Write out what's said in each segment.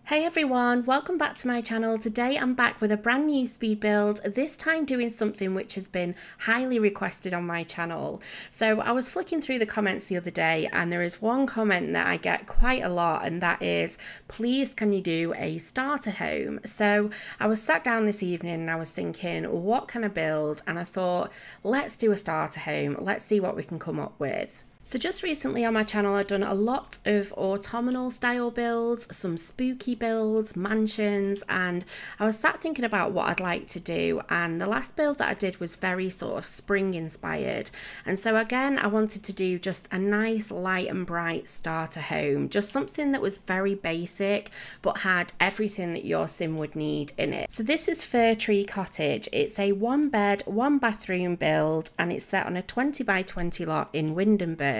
Hey everyone, welcome back to my channel. Today I'm back with a brand new speed build, this time doing something which has been highly requested on my channel. So I was flicking through the comments the other day and there is one comment that I get quite a lot, and that is, please can you do a starter home? So I was sat down this evening and I was thinking, what can I build? And I thought, let's do a starter home. Let's see what we can come up with. So just recently on my channel I've done a lot of autumnal style builds, some spooky builds, mansions, and I was sat thinking about what I'd like to do, and the last build that I did was very sort of spring inspired, and so again I wanted to do just a nice light and bright starter home, just something that was very basic but had everything that your sim would need in it. So this is Fir Tree Cottage. It's a 1-bed, 1-bathroom build and it's set on a 20 by 20 lot in Windenburg.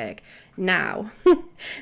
Now,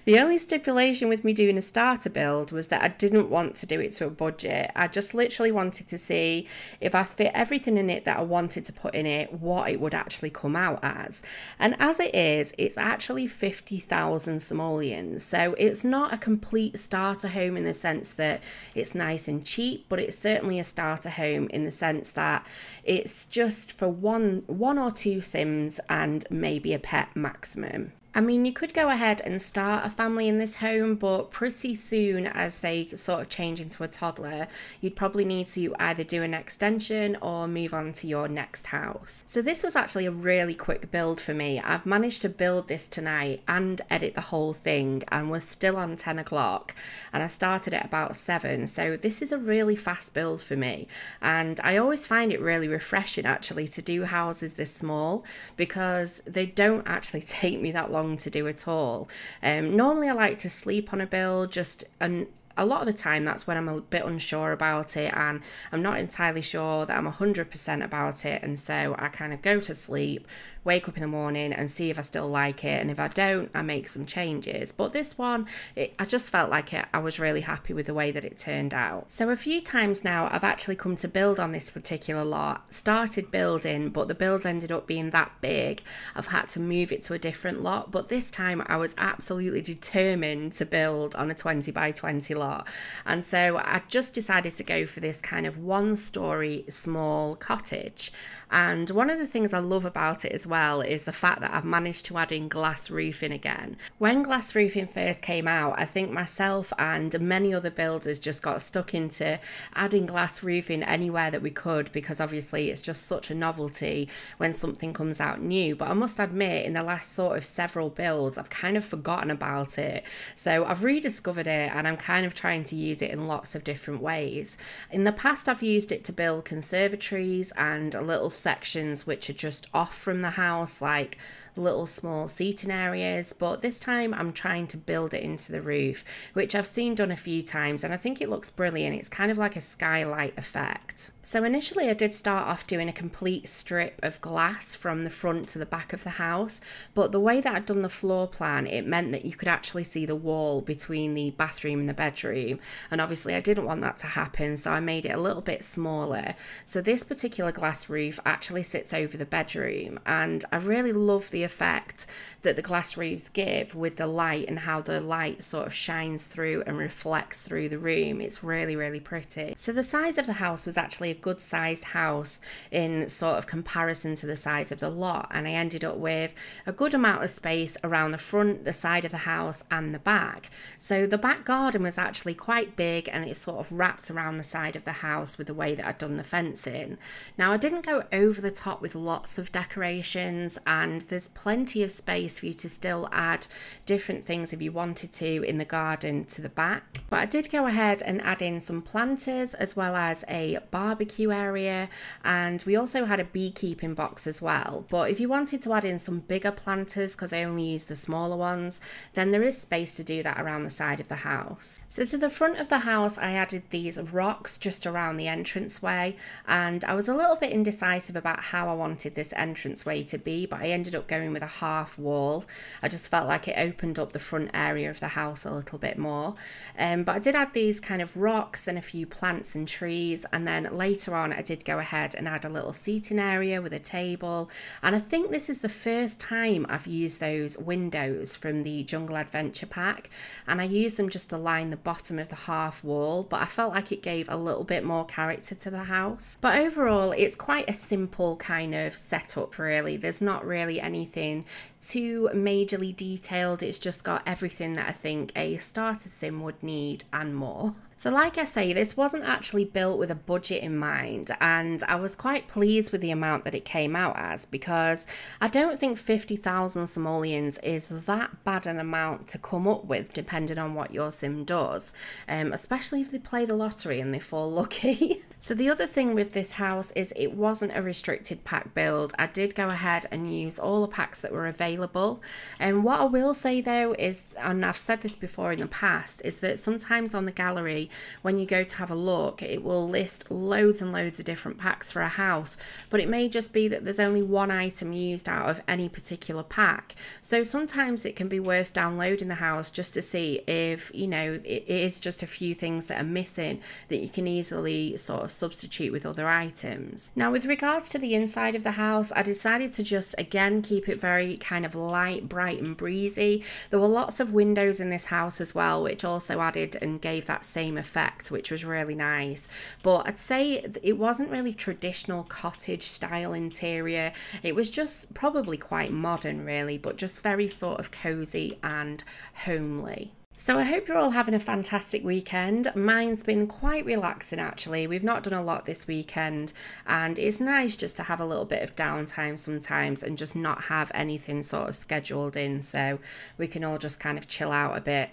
the only stipulation with me doing a starter build was that I didn't want to do it to a budget. I just literally wanted to see if I fit everything in it that I wanted to put in it, what it would actually come out as. And as it is, it's actually 50,000 simoleons. So it's not a complete starter home in the sense that it's nice and cheap, but it's certainly a starter home in the sense that it's just for one or two sims and maybe a pet maximum. I mean, you could go ahead and start a family in this home, but pretty soon as they sort of change into a toddler, you'd probably need to either do an extension or move on to your next house. So this was actually a really quick build for me. I've managed to build this tonight and edit the whole thing, and we're still on 10 o'clock and I started at about 7. So this is a really fast build for me, and I always find it really refreshing actually to do houses this small because they don't actually take me that long to do at all. Normally I like to sleep on a build, and a lot of the time that's when I'm a bit unsure about it and I'm not entirely sure that I'm 100% about it, and so I kind of go to sleep, wake up in the morning and see if I still like it, and if I don't, I make some changes. But this one, I just felt like I was really happy with the way that it turned out. So a few times now I've actually come to build on this particular lot, started building, but the builds ended up being that big I've had to move it to a different lot. But this time I was absolutely determined to build on a 20 by 20 lot, and so I just decided to go for this kind of 1-story small cottage. And one of the things I love about it as well is the fact that I've managed to add in glass roofing again. When glass roofing first came out, I think myself and many other builders just got stuck into adding glass roofing anywhere that we could, because obviously it's just such a novelty when something comes out new. But I must admit, in the last sort of several builds I've kind of forgotten about it, so I've rediscovered it and I'm kind of trying to use it in lots of different ways. In the past I've used it to build conservatories and little sections which are just off from the house, like little small seating areas, but this time I'm trying to build it into the roof, which I've seen done a few times and I think it looks brilliant. It's kind of like a skylight effect. So initially I did start off doing a complete strip of glass from the front to the back of the house, but the way that I'd done the floor plan, it meant that you could actually see the wall between the bathroom and the bedroom, and obviously I didn't want that to happen, so I made it a little bit smaller. So this particular glass roof actually sits over the bedroom, and I really love the effect that the glass roofs give with the light and how the light sort of shines through and reflects through the room. It's really, really pretty. So the size of the house was actually a good sized house in sort of comparison to the size of the lot, and I ended up with a good amount of space around the front, the side of the house and the back. So the back garden was actually quite big and it sort of wrapped around the side of the house with the way that I'd done the fencing. Now I didn't go over the top with lots of decorations, and there's plenty of space for you to still add different things if you wanted to in the garden to the back. But I did go ahead and add in some planters as well as a barbecue area, and we also had a beekeeping box as well. But if you wanted to add in some bigger planters, because I only use the smaller ones, then there is space to do that around the side of the house. So to the front of the house I added these rocks just around the entranceway, and I was a little bit indecisive about how I wanted this entranceway to be, but I ended up going going with a half wall. I just felt like it opened up the front area of the house a little bit more. But I did add these kind of rocks and a few plants and trees, and then later on I did go ahead and add a little seating area with a table. And I think this is the first time I've used those windows from the Jungle Adventure pack, and I used them just to line the bottom of the half wall, but I felt like it gave a little bit more character to the house. But overall it's quite a simple kind of setup really. There's not really anything too majorly detailed. It's just got everything that I think a starter sim would need and more. So like I say, this wasn't actually built with a budget in mind, and I was quite pleased with the amount that it came out as, because I don't think 50,000 simoleons is that bad an amount to come up with depending on what your sim does, especially if they play the lottery and they fall lucky. So the other thing with this house is it wasn't a restricted pack build. I did go ahead and use all the packs that were available. And what I will say though is, and I've said this before in the past, is that sometimes on the gallery when you go to have a look, it will list loads and loads of different packs for a house, but it may just be that there's only one item used out of any particular pack. So sometimes it can be worth downloading the house just to see if, you know, it is just a few things that are missing that you can easily sort of substitute with other items. Now with regards to the inside of the house, I decided to just again keep it very kind of light, bright and breezy. There were lots of windows in this house as well, which also added and gave that same effect, which was really nice. But I'd say it wasn't really traditional cottage style interior. It was just probably quite modern really, but just very sort of cozy and homely. So I hope you're all having a fantastic weekend. Mine's been quite relaxing actually. We've not done a lot this weekend, and it's nice just to have a little bit of downtime sometimes and just not have anything sort of scheduled in, so we can all just kind of chill out a bit.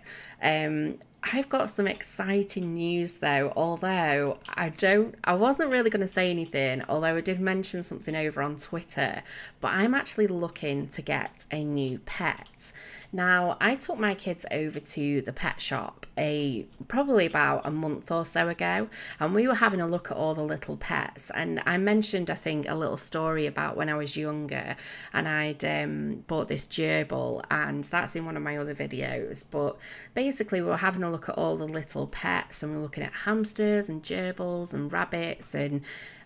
I've got some exciting news though, although I wasn't really going to say anything, although I did mention something over on Twitter, but I'm actually looking to get a new pet. Now, I took my kids over to the pet shop probably about a month or so ago, and we were having a look at all the little pets, and I mentioned, I think, a little story about when I was younger and I'd bought this gerbil, and that's in one of my other videos. But basically we were having a look at all the little pets, and we were looking at hamsters and gerbils and rabbits, and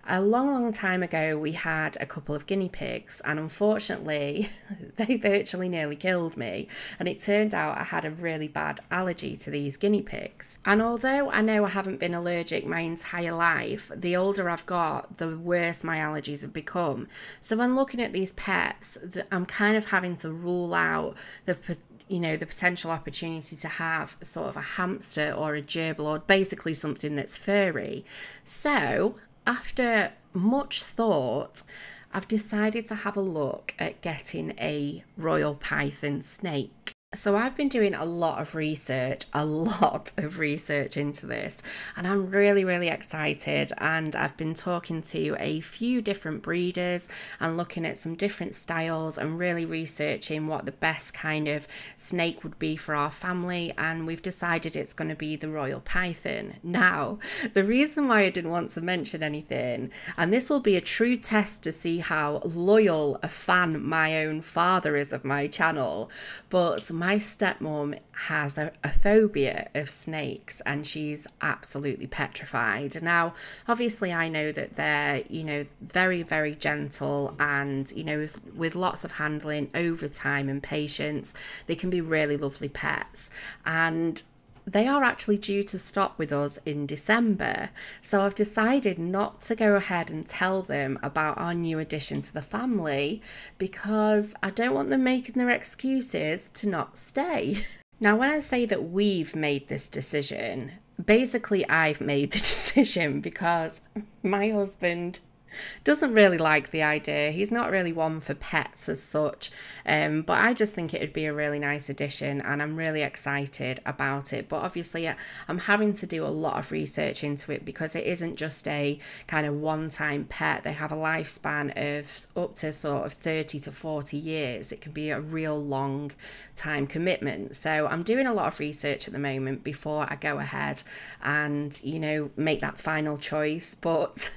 a long time ago we had a couple of guinea pigs, and unfortunately they virtually nearly killed me, and it turned out I had a really bad allergy to these guinea pigs. And although I know I haven't been allergic my entire life, the older I've got, the worse my allergies have become. So when looking at these pets, I'm kind of having to rule out the potential opportunity to have sort of a hamster or a gerbil, or basically something that's furry. So after much thought, I've decided to have a look at getting a royal python snake. So I've been doing a lot of research into this, and I'm really excited, and I've been talking to a few different breeders and looking at some different styles and really researching what the best kind of snake would be for our family, and we've decided it's going to be the royal python. Now, the reason why I didn't want to mention anything, and this will be a true test to see how loyal a fan my own father is of my channel, but my stepmom has a phobia of snakes, and she's absolutely petrified. Now, obviously I know that they're, very gentle, and, with lots of handling over time and patience, they can be really lovely pets. And they are actually due to stop with us in December, so I've decided not to go ahead and tell them about our new addition to the family, because I don't want them making their excuses to not stay. Now, when I say that we've made this decision, basically I've made the decision because my husband doesn't really like the idea. He's not really one for pets as such, but I just think it would be a really nice addition, and I'm really excited about it. But obviously I'm having to do a lot of research into it, because it isn't just a kind of one-time pet. They have a lifespan of up to sort of 30 to 40 years. It can be a real long time commitment. So I'm doing a lot of research at the moment before I go ahead and make that final choice. But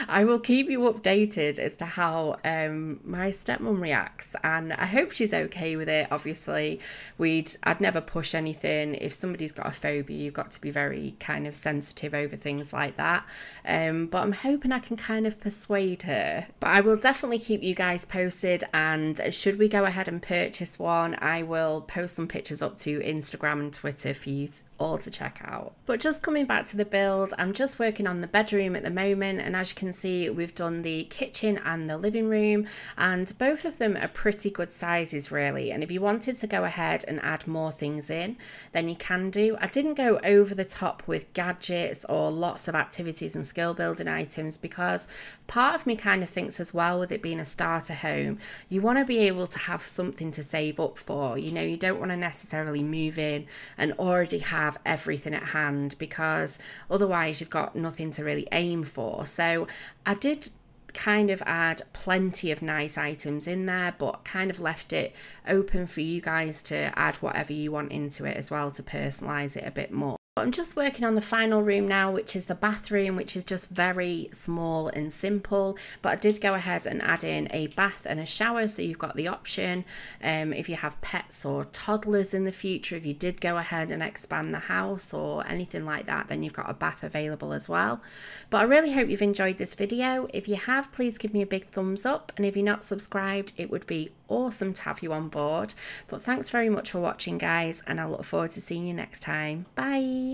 I will keep you updated as to how my stepmom reacts, and I hope she's okay with it. Obviously, I'd never push anything. If somebody's got a phobia, you've got to be very kind of sensitive over things like that. But I'm hoping I can kind of persuade her. But I will definitely keep you guys posted, and should we go ahead and purchase one, I will post some pictures up to Instagram and Twitter for you all to check out. But just coming back to the build, I'm just working on the bedroom at the moment, and as you can see, we've done the kitchen and the living room, and both of them are pretty good sizes really. And if you wanted to go ahead and add more things in, then you can do. I didn't go over the top with gadgets or lots of activities and skill building items, because part of me kind of thinks as well, with it being a starter home, you want to be able to have something to save up for. You know, you don't want to necessarily move in and already have everything at hand, because otherwise you've got nothing to really aim for. So I did kind of add plenty of nice items in there, but kind of left it open for you guys to add whatever you want into it as well, to personalize it a bit more. I'm just working on the final room now, which is the bathroom, which is just very small and simple, but I did go ahead and add in a bath and a shower, so you've got the option if you have pets or toddlers in the future, if you did go ahead and expand the house or anything like that, then you've got a bath available as well. But I really hope you've enjoyed this video. If you have, please give me a big thumbs up, and if you're not subscribed, it would be awesome to have you on board. But thanks very much for watching, guys, and I look forward to seeing you next time. Bye.